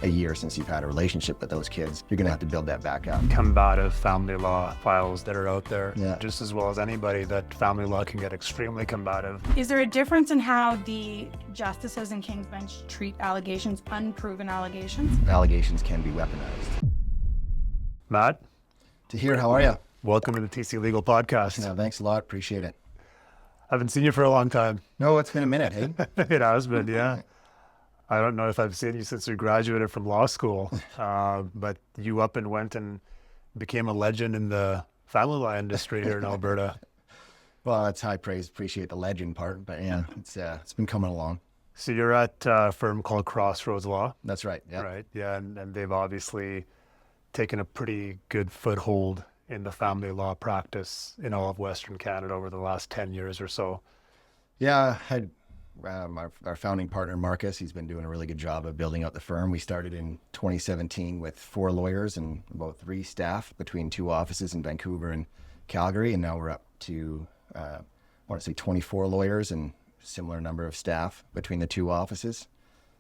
a year since you've had a relationship with those kids, you're going to have to build that back up. Combative family law files that are out there, Yeah. just as well as anybody, that family law can get extremely combative. Is there a difference in how the justices in King's Bench treat allegations, unproven allegations? Allegations can be weaponized. Matt, Tahir, how are you? welcome to the TC Legal Podcast. No, thanks a lot. Appreciate it. Haven't seen you for a long time. No, it's been a minute, hey? It has been, yeah. I don't know if I've seen you since you graduated from law school, but you up and went and became a legend in the family law industry here in Alberta. Well, that's high praise. Appreciate the legend part, but yeah, it's been coming along. So you're at a firm called Crossroads Law, That's right. Yeah. right? Yeah, and they've obviously taken a pretty good foothold in the family law practice in all of Western Canada over the last 10 years or so. Yeah, I had our founding partner, Marcus, he's been doing a really good job of building out the firm. We started in 2017 with 4 lawyers and about 3 staff between 2 offices in Vancouver and Calgary. And now we're up to, I want to say 24 lawyers and similar number of staff between the 2 offices.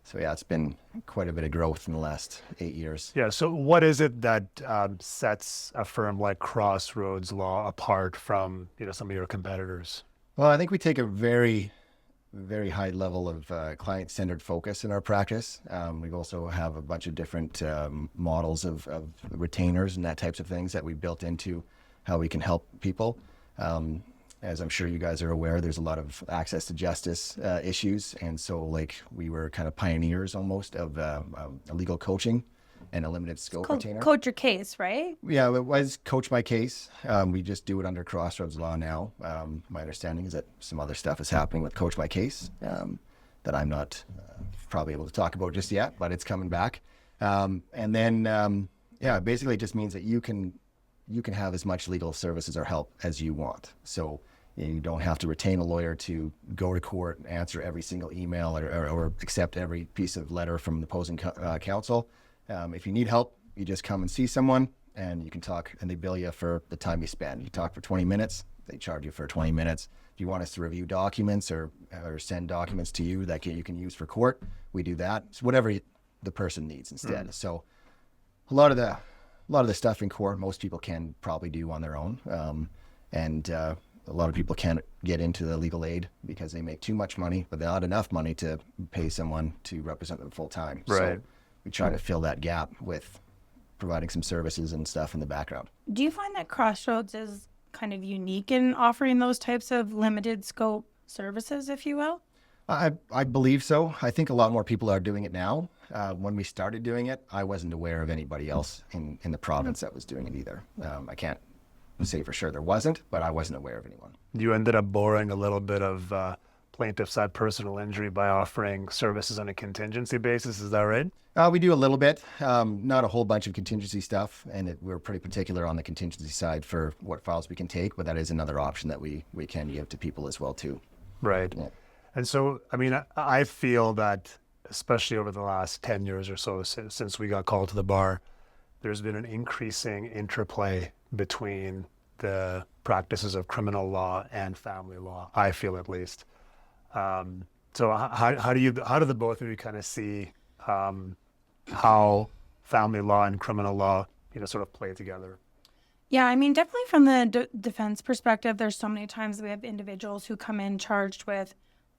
So yeah, it's been quite a bit of growth in the last 8 years. Yeah, so what is it that sets a firm like Crossroads Law apart from, some of your competitors? Well, I think we take a very high level of client-centered focus in our practice. We also have a bunch of different models of retainers and that types of things that we built into how we can help people. As I'm sure you guys are aware, there's a lot of access to justice issues. And so we were kind of pioneers almost of legal coaching and a limited scope retainer. Coach your case, right? Yeah, it was Coach My Case. We just do it under Crossroads Law now. My understanding is that some other stuff is happening with Coach My Case that I'm not probably able to talk about just yet, but it's coming back. And then, basically it just means that you can have as much legal services or help as you want. So you don't have to retain a lawyer to go to court and answer every single email or accept every piece of letter from the opposing counsel. If you need help, you just come and see someone and you can talk, and they bill you for the time you spend. You talk for 20 minutes, they charge you for 20 minutes. If you want us to review documents or send documents to you that you can use for court, we do that. It's whatever the person needs instead. So a lot of the stuff in court, most people can probably do on their own. And a lot of people can't get into the legal aid because they make too much money, but not enough money to pay someone to represent them full time. Right. So we try to fill that gap with providing some services and stuff in the background. Do you find that Crossroads is kind of unique in offering those types of limited scope services, if you will? I believe so. I think a lot more people are doing it now. When we started doing it, I wasn't aware of anybody else in the province that was doing it either. I can't say for sure there wasn't, but I wasn't aware of anyone. You ended up borrowing a little bit of plaintiff side personal injury by offering services on a contingency basis. Is that right? We do a little bit, not a whole bunch of contingency stuff, and we're pretty particular on the contingency side for what files we can take, but that is another option that we can give to people as well too. Right. Yeah. And so, I feel that especially over the last 10 years or so since we got called to the bar, there's been an increasing interplay between the practices of criminal law and family law, I feel at least. So how do the both of you kind of see how family law and criminal law, sort of play together? Yeah, definitely from the defense perspective, there's so many times we have individuals who come in charged with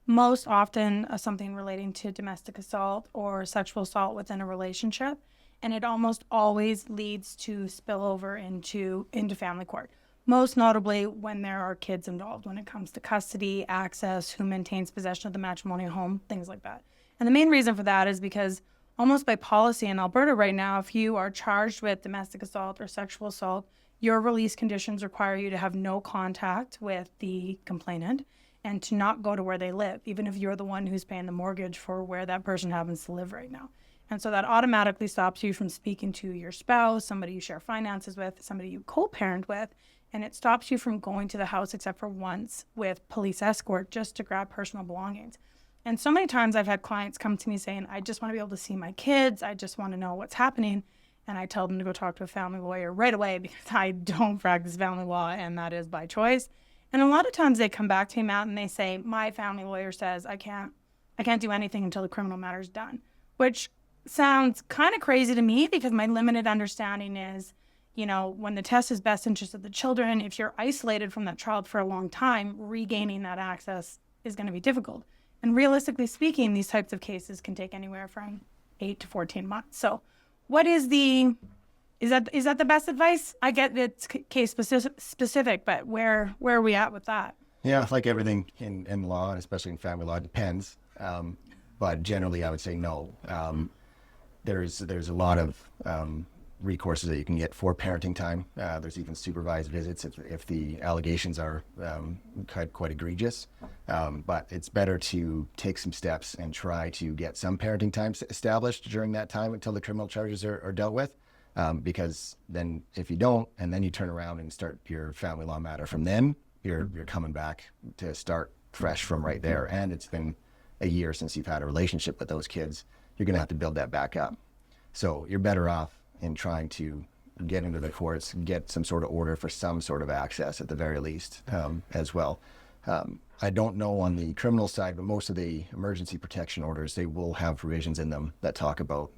most often something relating to domestic assault or sexual assault within a relationship. And it almost always leads to spillover into family court. Most notably when there are kids involved, when it comes to custody, access, who maintains possession of the matrimonial home, things like that. And the main reason for that is because almost by policy in Alberta right now, if you are charged with domestic assault or sexual assault, your release conditions require you to have no contact with the complainant and to not go to where they live, even if you're the one who's paying the mortgage for where that person happens to live right now. And so that automatically stops you from speaking to your spouse, somebody you share finances with, somebody you co-parent with, and it stops you from going to the house except for once with police escort just to grab personal belongings. And so many times I've had clients come to me saying, I just want to be able to see my kids. I just want to know what's happening. And I tell them to go talk to a family lawyer right away because I don't practice family law, and that is by choice. And a lot of times they come back to me, Matt, and they say, my family lawyer says I can't do anything until the criminal matter is done, which sounds kind of crazy to me because my limited understanding is, when the test is best interest of the children, if you're isolated from that child for a long time, regaining that access is going to be difficult. And realistically speaking, these types of cases can take anywhere from 8 to 14 months. So what is that the best advice? I get it's case specific, but where are we at with that? Yeah, like everything in law, and especially in family law, it depends. But generally, I would say no. There's a lot of recourses that you can get for parenting time. There's even supervised visits if the allegations are quite egregious. But it's better to take some steps and try to get some parenting time established during that time until the criminal charges are dealt with. Because then if you don't, and then you turn around and start your family law matter from then, you're coming back to start fresh from right there. And it's been a year since you've had a relationship with those kids. You're going to have to build that back up. So you're better off in trying to get into the courts, get some sort of order for some sort of access at the very least, as well. I don't know on the criminal side, but most of the emergency protection orders, they will have provisions in them that talk about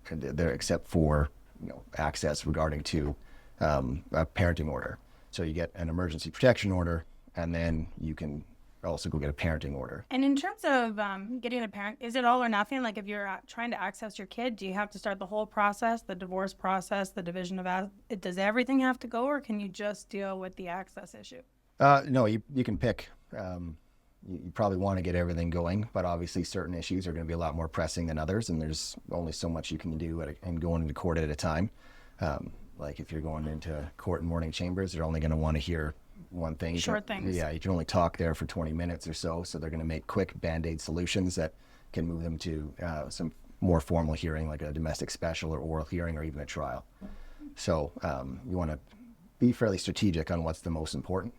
there, except for access regarding to a parenting order. So you get an emergency protection order, and then you can also go get a parenting order. And in terms of getting a parent, is it all or nothing? Like if you're trying to access your kid, do you have to start the whole process, the divorce process, the division of does everything have to go, or can you just deal with the access issue? No, you can pick. You probably want to get everything going, but obviously certain issues are going to be a lot more pressing than others, and there's only so much you can do and going into court at a time. Like if you're going into court in morning chambers, they're only going to want to hear one thing. Short things. Yeah, you can only talk there for 20 minutes or so, so they're going to make quick Band-Aid solutions that can move them to some more formal hearing, like a domestic special or oral hearing or even a trial. So you want to be fairly strategic on what's the most important.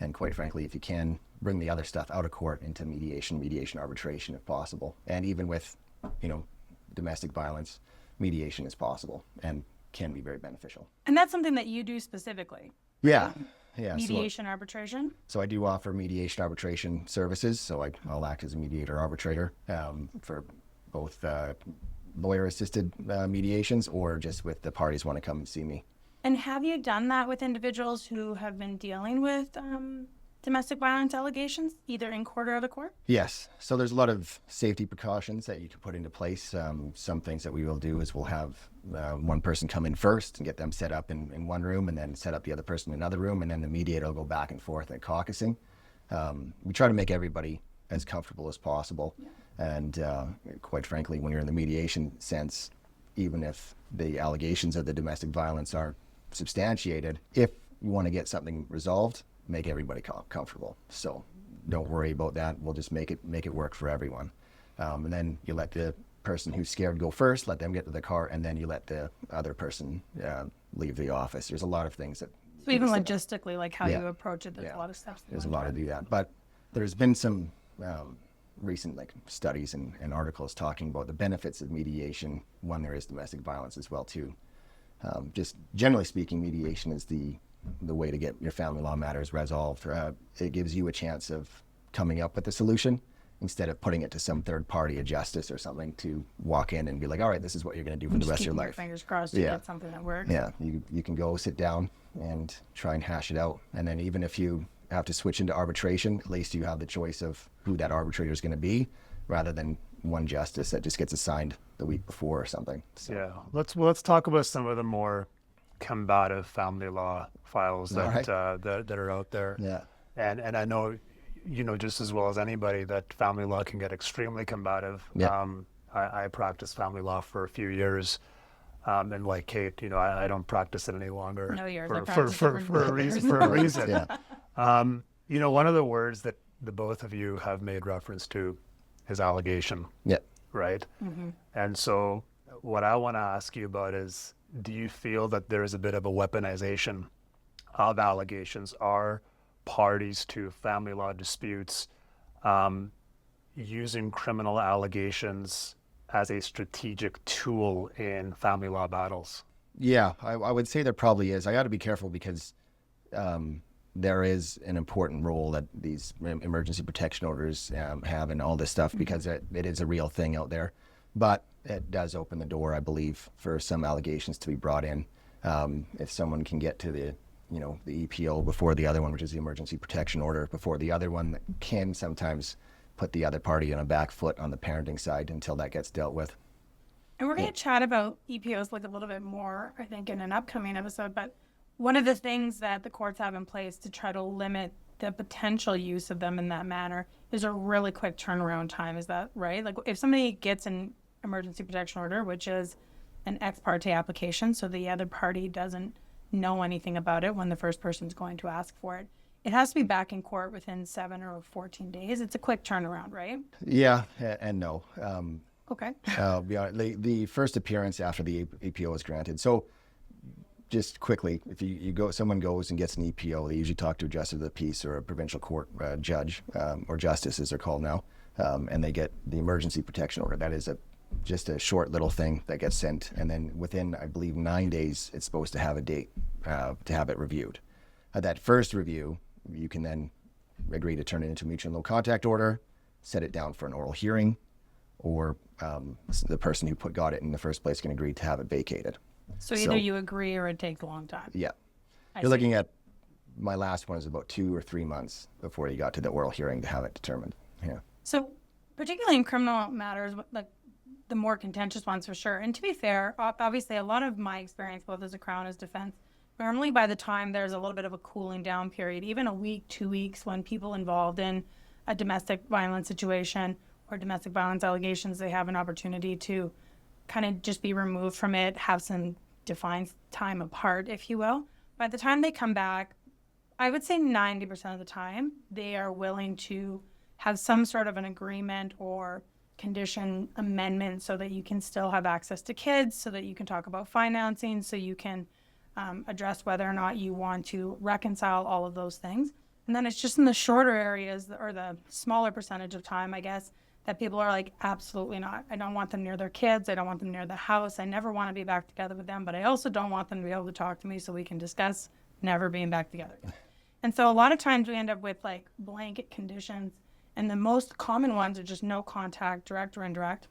And quite frankly, if you can, bring the other stuff out of court into mediation arbitration if possible. And even with, domestic violence, mediation is possible and can be very beneficial. And that's something that you do specifically. Yeah. Mediation arbitration. So I do offer mediation arbitration services. So I'll act as a mediator arbitrator for both lawyer-assisted mediations or just with the parties want to come and see me. And have you done that with individuals who have been dealing with domestic violence allegations, either in court or out of court? Yes. So there's a lot of safety precautions that you can put into place. Some things that we will do is we'll have one person come in first and get them set up in one room, and then set up the other person in another room, and then the mediator will go back and forth and caucusing. We try to make everybody as comfortable as possible. And quite frankly, when you're in the mediation sense, even if the allegations of the domestic violence aren't substantiated, if you want to get something resolved, make everybody comfortable. So don't worry about that. We'll just make it work for everyone. And then you let the person who's scared go first, let them get to the car, and then you let the other person leave the office. There's a lot of things that... So even logistically, like how you approach it, there's a lot of steps. There's a lot to do that. But there's been some recent studies and articles talking about the benefits of mediation when there is domestic violence as well too. Just generally speaking, mediation is the way to get your family law matters resolved. It gives you a chance of coming up with a solution instead of putting it to some third party, a justice or something, to walk in and be like, all right, this is what you're going to do for the rest of your life. Fingers crossed to get something that works. Yeah, you can go sit down and try and hash it out. And then even if you have to switch into arbitration, at least you have the choice of who that arbitrator is going to be, rather than one justice that just gets assigned the week before or something. So. Yeah, let's talk about some of the more combative family law files that are out there. Yeah, and I know just as well as anybody that family law can get extremely combative. Yeah. I practiced family law for a few years. And like Kate, I don't practice it any longer. No, yours. For a reason. Yeah. One of the words that the both of you have made reference to is allegation. Yeah. Right. Mm-hmm. And so what I want to ask you about is, do you feel that there is a bit of a weaponization of allegations? Are parties to family law disputes using criminal allegations as a strategic tool in family law battles? Yeah, I would say there probably is. I got to be careful because there is an important role that these emergency protection orders have in all this stuff, because it is a real thing out there. But it does open the door, I believe, for some allegations to be brought in. If someone can get to the EPO before the other one, which is the emergency protection order, before the other one, that can sometimes put the other party on a back foot on the parenting side until that gets dealt with. And we're going to chat about EPOs like a little bit more, I think, in an upcoming episode. But one of the things that the courts have in place to try to limit the potential use of them in that manner is a really quick turnaround time. Is that right? Like if somebody gets an emergency protection order, which is an ex parte application, so the other party doesn't know anything about it when the first person's going to ask for it, it has to be back in court within 7 or 14 days. It's a quick turnaround, right? Yeah, and no. Okay. The first appearance after the EPO is granted. So just quickly, if someone goes and gets an EPO, they usually talk to a justice of the peace or a provincial court judge or justice, as they're called now, and they get the emergency protection order. That is just a short little thing that gets sent, and then within, I believe, 9 days, it's supposed to have a date to have it reviewed. At that first review, you can then agree to turn it into a mutual no contact order, set it down for an oral hearing, or the person who got it in the first place can agree to have it vacated. So either you agree or it takes a long time. Yeah. I You're see. looking at, my last one is about 2 or 3 months before you got to the oral hearing to have it determined. Yeah. So particularly in criminal matters, like the more contentious ones for sure. And to be fair, obviously a lot of my experience, both as a Crown as defense, normally by the time there's a little bit of a cooling down period, even a week, 2 weeks, when people involved in a domestic violence situation or domestic violence allegations, they have an opportunity to kind of just be removed from it, have some defined time apart, if you will. By the time they come back, I would say 90% of the time, they are willing to have some sort of an agreement or condition amendment so that you can still have access to kids, so that you can talk about financing, so you can address whether or not you want to reconcile all of those things. And then it's just in the shorter areas or the smaller percentage of time, I guess, that people are like, absolutely not. I don't want them near their kids. I don't want them near the house. I never want to be back together with them, but I also don't want them to be able to talk to me so we can discuss never being back together. And so a lot of times we end up with like blanket conditions, and the most common ones are just no contact, direct or indirect,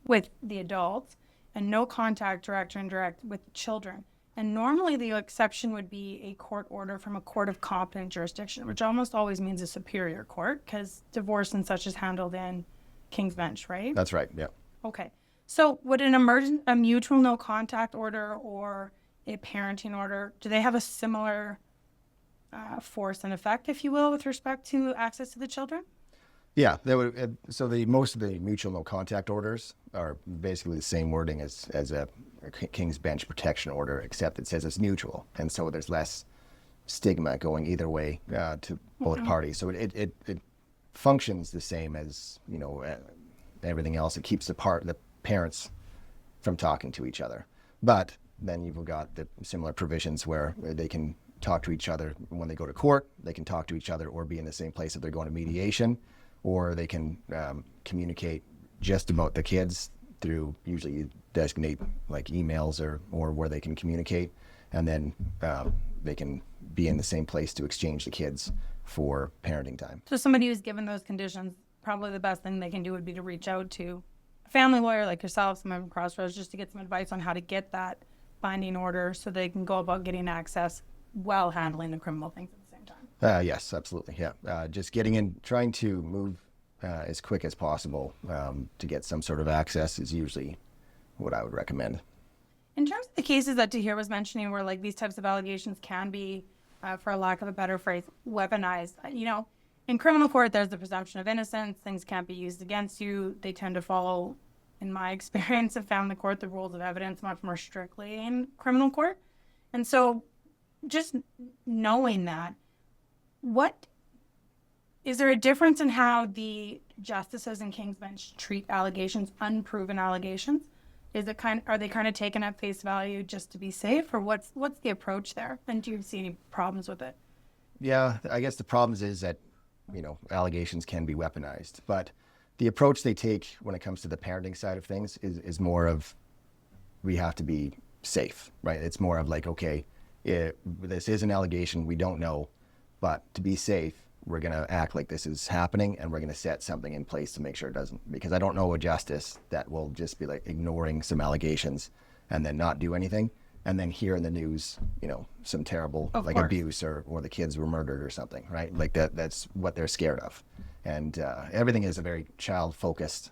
with the adults, and no contact, direct or indirect, with the children. And normally the exception would be a court order from a court of competent jurisdiction, which almost always means a superior court, because divorce and such is handled in King's Bench, right? That's right. Yeah. Okay. So would a mutual no contact order or a parenting order, do they have a similar force and effect, if you will, with respect to access to the children? Yeah, that would. So most of the mutual no contact orders are basically the same wording as a King's Bench protection order, except it says it's mutual, and so there's less stigma going either way to both parties. So it functions the same as everything else. It keeps the parents from talking to each other, but then you've got the similar provisions where they can talk to each other when they go to court. They can talk to each other or be in the same place if they're going to mediation. Or they can communicate just about the kids through, usually you designate like emails or where they can communicate, and then they can be in the same place to exchange the kids for parenting time. So somebody who's given those conditions, probably the best thing they can do would be to reach out to a family lawyer like yourself, someone from Crossroads, just to get some advice on how to get that binding order so they can go about getting access while handling the criminal things at the same time. Yes, absolutely. Yeah. Just getting in, trying to move as quick as possible to get some sort of access is usually what I would recommend. In terms of the cases that Tahir was mentioning where like these types of allegations can be, for a lack of a better phrase, weaponized, in criminal court, there's the presumption of innocence. Things can't be used against you. They tend to follow, in my experience of family court, the rules of evidence much more strictly in criminal court. And so just knowing that, is there a difference in how the justices in King's Bench treat allegations, unproven allegations? Are they kind of taken at face value just to be safe, or what's the approach there? And do you see any problems with it? Yeah, I guess the problem is that, allegations can be weaponized, but the approach they take when it comes to the parenting side of things is more of, we have to be safe, right? It's more of like, okay, this is an allegation, we don't know, but to be safe, we're going to act like this is happening, and we're going to set something in place to make sure it doesn't. Because I don't know a justice that will just be like ignoring some allegations and then not do anything, and then hear in the news, some terrible like abuse or the kids were murdered or something, right? Like that's what they're scared of. And everything is a very child-focused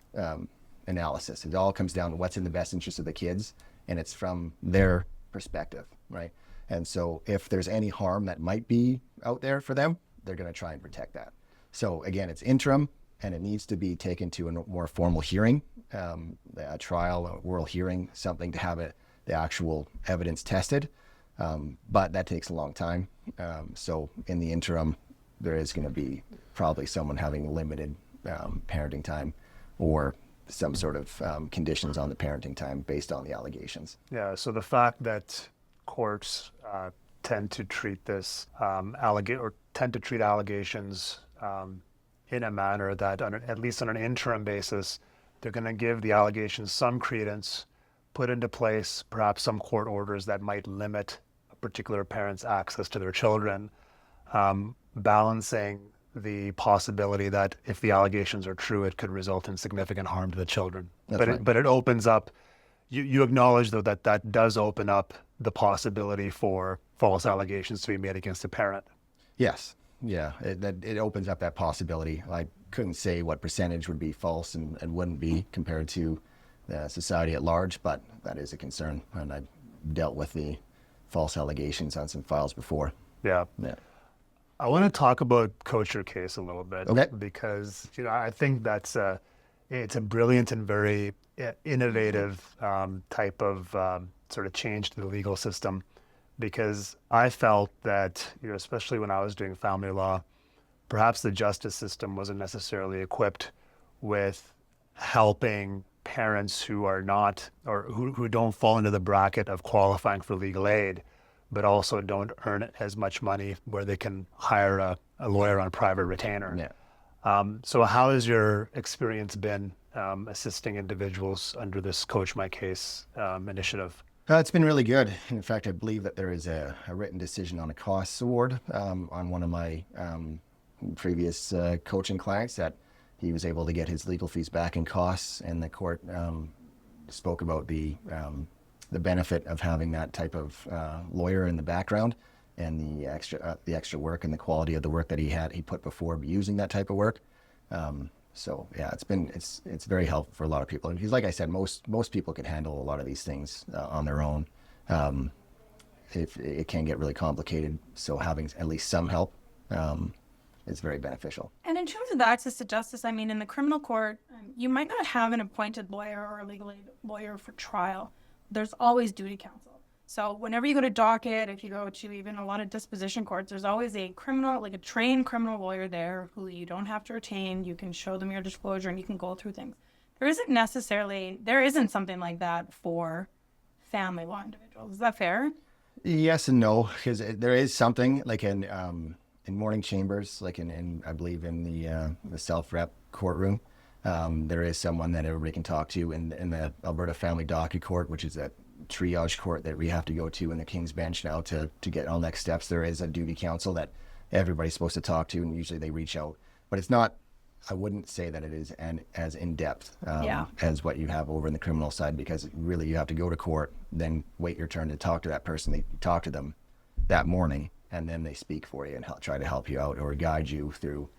analysis. It all comes down to what's in the best interest of the kids, and it's from their perspective, right? And so if there's any harm that might be out there for them, they're going to try and protect that. So again, it's interim, and it needs to be taken to a more formal hearing, a trial, a oral hearing, something to have the actual evidence tested. But that takes a long time. So in the interim, there is going to be probably someone having limited parenting time or some sort of conditions on the parenting time based on the allegations. Yeah, so the fact that courts tend to treat this allegations in a manner that, at least on an interim basis, they're going to give the allegations some credence, put into place perhaps some court orders that might limit a particular parent's access to their children, balancing the possibility that if the allegations are true, it could result in significant harm to the children. But it opens up, you acknowledge though that does open up the possibility for false allegations to be made against a parent. Yes. Yeah. It opens up that possibility. I couldn't say what percentage would be false and wouldn't be compared to the society at large, but that is a concern. And I've dealt with the false allegations on some files before. Yeah. I want to talk about Coach Your Case a little bit. Okay. Because, I think it's a brilliant and very innovative type of sort of change to the legal system, because I felt that, especially when I was doing family law, perhaps the justice system wasn't necessarily equipped with helping parents who are not, or who don't fall into the bracket of qualifying for legal aid, but also don't earn as much money where they can hire a lawyer on a private retainer. Yeah. So how has your experience been assisting individuals under this Coach My Case initiative? It's been really good. In fact, I believe that there is a written decision on a costs award on one of my previous coaching clients, that he was able to get his legal fees back in costs, and the court spoke about the benefit of having that type of lawyer in the background, and the extra work and the quality of the work that he put before using that type of work. So yeah, it's very helpful for a lot of people. Because like I said, most people can handle a lot of these things on their own. If it can get really complicated, so having at least some help is very beneficial. And in terms of the access to justice, I mean, in the criminal court, you might not have an appointed lawyer or a legal aid lawyer for trial. There's always duty counsel. So whenever you go to docket, if you go to even a lot of disposition courts, there's always a trained criminal lawyer there who you don't have to retain. You can show them your disclosure and you can go through things. There isn't something like that for family law individuals. Is that fair? Yes and no, because there is something like in morning chambers, like in I believe in the self-rep courtroom. There is someone that everybody can talk to in the Alberta Family Docket Court, which is a triage court that we have to go to in the King's Bench now to get all next steps. There is a duty counsel that everybody's supposed to talk to, and usually they reach out. But it's not, I wouldn't say that it is as in-depth as what you have over in the criminal side, because really you have to go to court, then wait your turn to talk to that person. They talk to them that morning, and then they speak for you and try to help you out or guide you through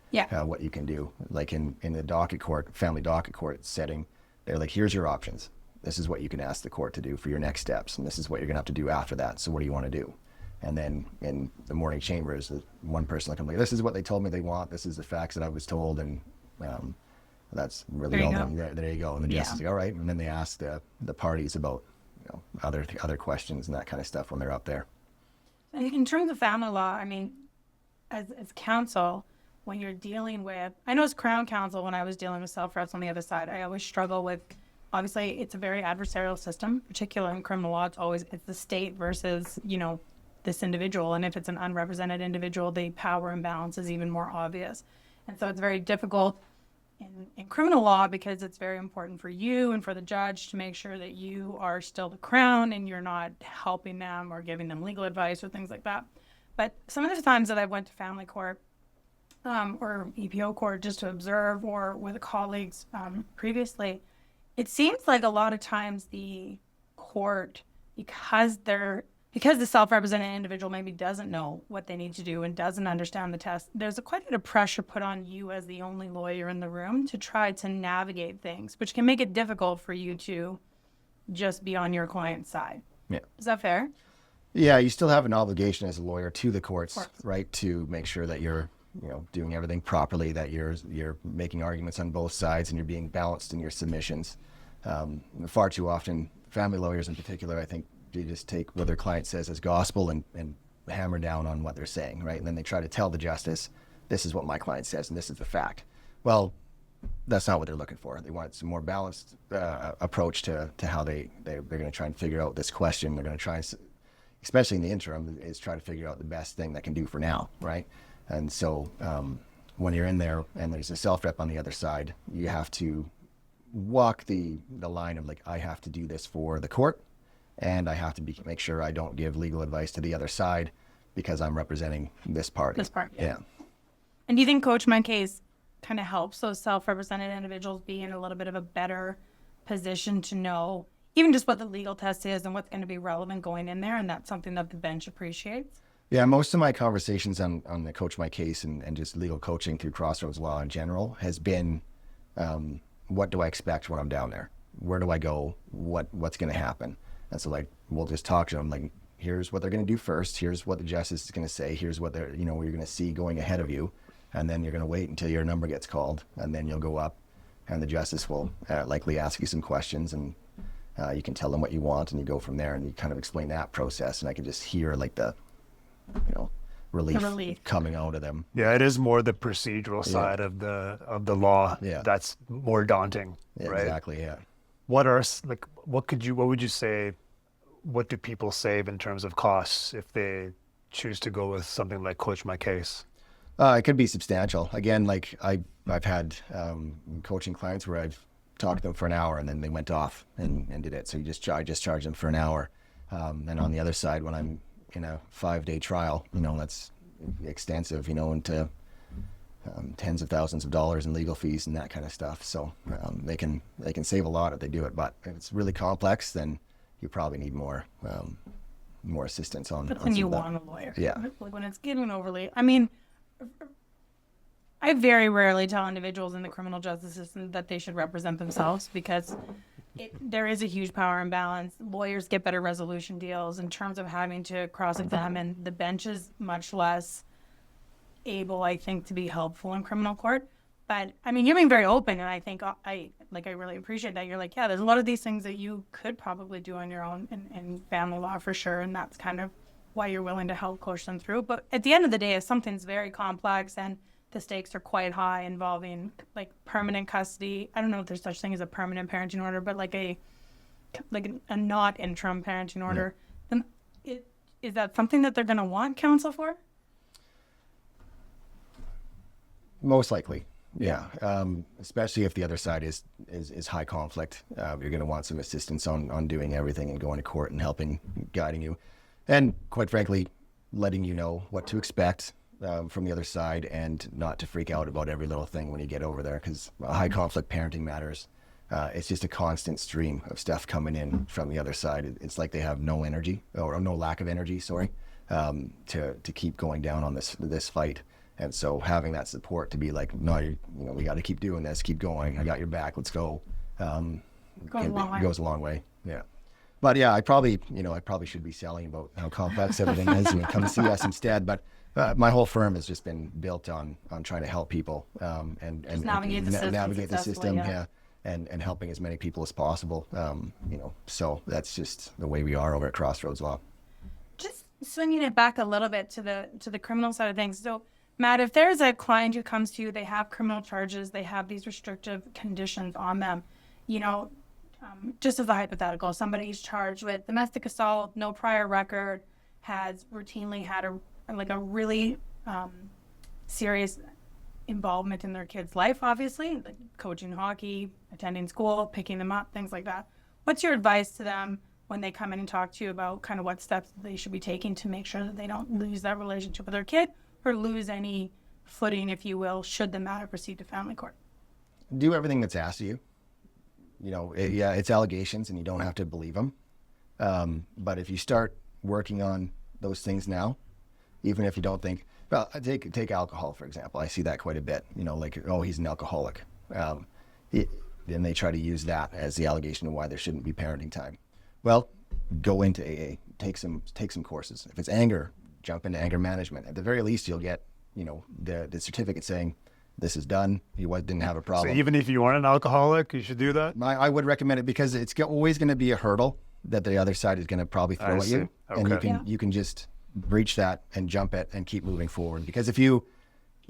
what you can do. Like in the docket court, family docket court setting, they're like, here's your options. This is what you can ask the court to do for your next steps, and this is what you're gonna have to do after that. So what do you want to do? And then in the morning chambers, one person will come like, this is what they told me they want. This is the facts that I was told, and that's really all. There you go. And the justice is like, all right. And then they ask the parties about other questions and that kind of stuff when they're up there. And in terms of family law, I mean, as counsel, when you're dealing with, I know as Crown counsel, when I was dealing with self-reps on the other side, I always struggle with, obviously, it's a very adversarial system, particularly in criminal law. It's the state versus, this individual. And if it's an unrepresented individual, the power imbalance is even more obvious. And so it's very difficult in criminal law, because it's very important for you and for the judge to make sure that you are still the Crown and you're not helping them or giving them legal advice or things like that. But some of the times that I went to family court, or EPO court just to observe or with colleagues previously, it seems like a lot of times the court, because the self-represented individual maybe doesn't know what they need to do and doesn't understand the test, there's quite a bit of pressure put on you as the only lawyer in the room to try to navigate things, which can make it difficult for you to just be on your client's side. Yeah. Is that fair? Yeah, you still have an obligation as a lawyer to the courts, right, to make sure that you're, doing everything properly, that you're making arguments on both sides and you're being balanced in your submissions. Far too often, family lawyers in particular, I think, they just take what their client says as gospel and hammer down on what they're saying, right? And then they try to tell the justice, this is what my client says and this is the fact. Well, that's not what they're looking for. They want some more balanced approach to how they're going to try and figure out this question. They're going to try, especially in the interim, is try to figure out the best thing that can do for now, right? And so when you're in there and there's a self-rep on the other side, you have to walk the line of like, I have to do this for the court, and I have to make sure I don't give legal advice to the other side because I'm representing this party. Yeah. And do you think Coach My Case kind of helps those self-represented individuals be in a little bit of a better position to know even just what the legal test is and what's going to be relevant going in there, and that's something that the bench appreciates? Yeah, most of my conversations on the Coach My Case and just legal coaching through Crossroads Law in general has been, what do I expect when I'm down there? Where do I go? What's going to happen? And so, like, we'll just talk to them, like, here's what they're going to do first. Here's what the justice is going to say. Here's what they're, what you're going to see going ahead of you. And then you're going to wait until your number gets called. And then you'll go up and the justice will likely ask you some questions, and you can tell them what you want, and you go from there and you kind of explain that process. And I can just hear like the, relief coming out of them. Yeah, it is more the procedural side of the law that's more daunting, right? Exactly, yeah. What would you say, what do people save in terms of costs if they choose to go with something like Coach My Case? It could be substantial. Again, like I've had coaching clients where I've talked to them for an hour and then they went off and did it. So I just charge them for an hour. And on the other side, when I'm in a 5-day trial, that's extensive, into tens of thousands of dollars in legal fees and that kind of stuff. So they can save a lot if they do it. But if it's really complex, then you probably need more assistance on. That's when you want a lawyer. Yeah. Like when it's getting overly. I mean, I very rarely tell individuals in the criminal justice system that they should represent themselves because there is a huge power imbalance. Lawyers get better resolution deals in terms of having to cross-examine. The bench is much less able, I think, to be helpful in criminal court. But I mean, you're being very open, and I think I really appreciate that. You're like, yeah, there's a lot of these things that you could probably do on your own in family law for sure, and that's kind of why you're willing to help coach them through. But at the end of the day, if something's very complex and the stakes are quite high involving like permanent custody, I don't know if there's such thing as a permanent parenting order, but like a not interim parenting order, then is that something that they're going to want counsel for? Most likely, yeah. Especially if the other side is high conflict, you're going to want some assistance on doing everything and going to court and helping, guiding you, and quite frankly, letting you know what to expect from the other side and not to freak out about every little thing when you get over there, because high conflict parenting matters. It's just a constant stream of stuff coming in from the other side. It's like they have no energy or no lack of energy, to keep going down on this fight. And so having that support to be like, no, we got to keep doing this, keep going. I got your back. Let's go. Goes a long way. Yeah. But yeah, I probably should be selling about how complex everything is and come see us instead. But my whole firm has just been built on trying to help people and navigate the system. Yeah. And helping as many people as possible. So that's just the way we are over at Crossroads Law. Just swinging it back a little bit to the criminal side of things. So, Matt, if there's a client who comes to you, they have criminal charges, they have these restrictive conditions on them, just as a hypothetical, somebody's charged with domestic assault, no prior record, has routinely had a really serious involvement in their kid's life, obviously, like coaching hockey, attending school, picking them up, things like that. What's your advice to them when they come in and talk to you about kind of what steps they should be taking to make sure that they don't lose that relationship with their kid or lose any footing, if you will, should the matter proceed to family court? Do everything that's asked of you. You know, it's allegations and you don't have to believe them. But if you start working on those things now, even if you don't think, well, take alcohol, for example. I see that quite a bit, you know, like, oh, he's an alcoholic. Then they try to use that as the allegation of why there shouldn't be parenting time. Well, go into AA, take some courses. If it's anger, jump into anger management. At the very least, you'll get, you know, the certificate saying this is done. You didn't have a So problem. even if you aren't an alcoholic, you should do that? I would recommend it because it's always going to be a hurdle that the other side is going to probably throw at you. And Okay. you can just breach that and jump it and keep moving forward. Because if you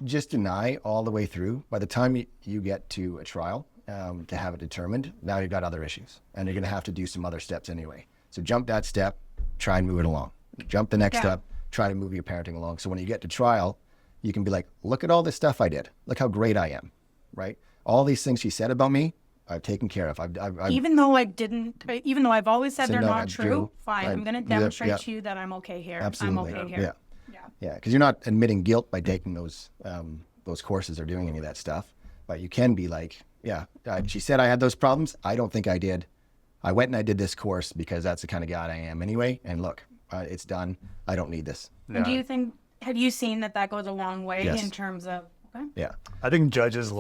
just deny all the way through, by the time you get to a trial to have it determined, now you've got other issues and you're going to have to do some other steps anyway. So jump that step, try and move it along. Jump the next step, try to move your parenting along. So when you get to trial, you can be like, look at all this stuff I did. Look how great I am, right? All these things she said about me, I've taken care of. Even though I've always said they're no, not that's true, true. fine. I'm going to demonstrate to you that I'm okay here. Absolutely. I'm okay here. Yeah, because you're not admitting guilt by taking those courses or doing any of that stuff, but you can be like, she said I had those problems. I don't think I did. I went and I did this course because that's the kind of guy I am anyway. And look, it's done. I don't need this. And do you think, have you seen that goes a long way Yes. in terms of, okay? Yeah. I think judges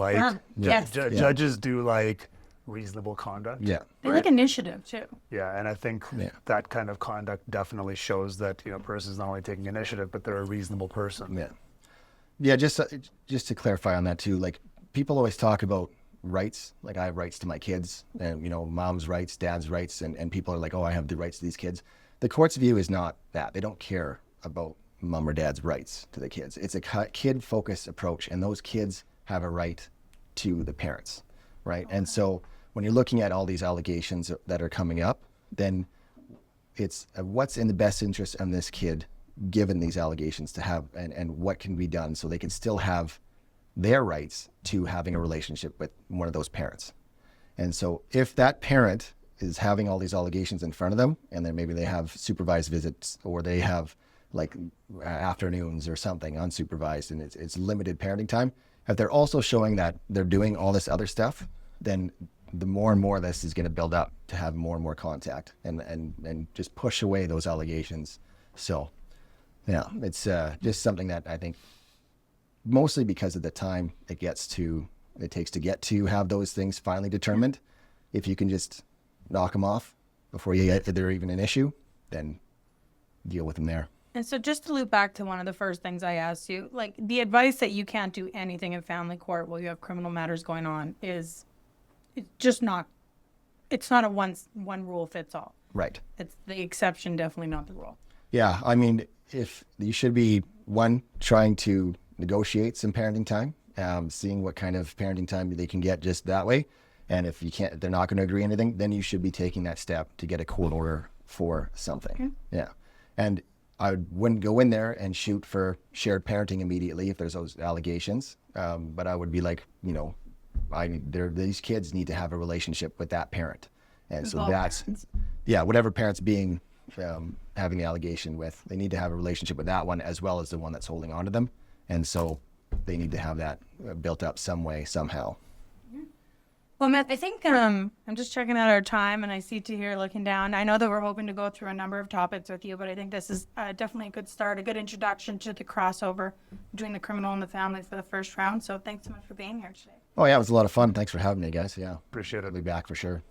Yes. judges do like reasonable conduct. Yeah. They like initiative too. Yeah, and I think that kind of conduct definitely shows that, you know, a person's not only taking initiative, but they're a reasonable person. Yeah. Yeah. Just to clarify on that too, like people always talk about rights. Like I have rights to my kids and, you know, mom's rights, dad's rights. And people are like, oh, I have the rights to these kids. The court's view is not that. They don't care about mom or dad's rights to the kids. It's a kid focused approach. And those kids have a right to the parents. Right. Okay. And so when you're looking at all these allegations that are coming up, then it's what's in the best interest of this kid, given these allegations to have, and what can be done so they can still have their rights to having a relationship with one of those parents. And so if that parent is having all these allegations in front of them, and then maybe they have supervised visits or they have like afternoons or something unsupervised and it's limited parenting time, if they're also showing that they're doing all this other stuff, then the more and more this is going to build up to have more and more contact and just push away those allegations. So yeah, it's just something that I think mostly because of the time it takes to get to have those things finally determined. If you can just knock them off before they're even an issue, then deal with them there. And so just to loop back to one of the first things I asked you, like the advice that you can't do anything in family court while you have criminal matters going on is it's just not, it's not a one rule fits all. Right. It's the exception, definitely not the rule. Yeah. I mean, if you should be trying to negotiate some parenting time, seeing what kind of parenting time they can get just that way. And if you can't, they're not going to agree on anything, then you should be taking that step to get a court order for something. Okay. Yeah. And I wouldn't go in there and shoot for shared parenting immediately if there's those allegations. But I would be like, you know, these kids need to have a relationship with that parent. And so that's, whatever parent's being, having the allegation with, they need to have a relationship with that one as well as the one that's holding on to them. And so they need to have that built up some way, somehow. Well, Matt, I think I'm just checking out our time, and I see to here looking down. I know that we're hoping to go through a number of topics with you, but I think this is definitely a good start, a good introduction to the crossover between the criminal and the family for the first round. So thanks so much for being here today. Oh, yeah, it was a lot of fun. Thanks for having me, guys. Yeah. Appreciate it. I'll be back for sure.